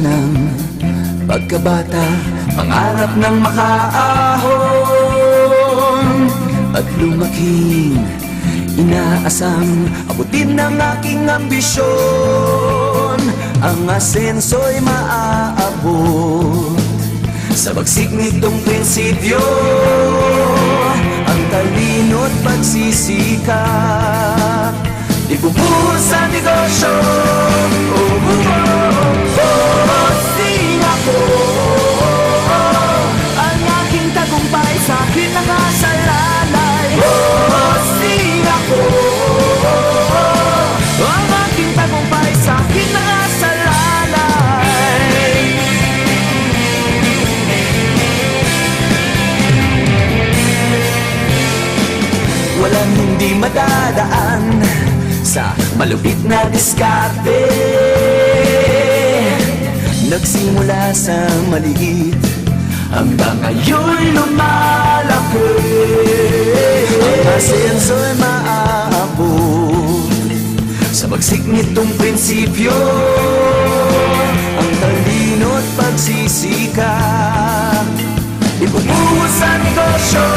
ng pagkabata, pangarap ng makaahon at lumaking inaasam, abutin ng aking ambisyon. Ang asenso'y maaabot sa bagsik nitong prinsipyo. Ang talino't pagsisikap ibubuhos sa negosyo. Sing ako, ang aking tagumpay sa akin nakasalalay. Sing ako, ang aking tagumpay sa akin nakasalalay. Walang hindi madadaan sa malupit na diskarte. Nagsimula sa maliit hanggang ngayon lumalaki. Ang asenso'y maaabot sa bagsik nitong prinsipyo. Ang talino't pagsisikap ibubuhos sa negosyo.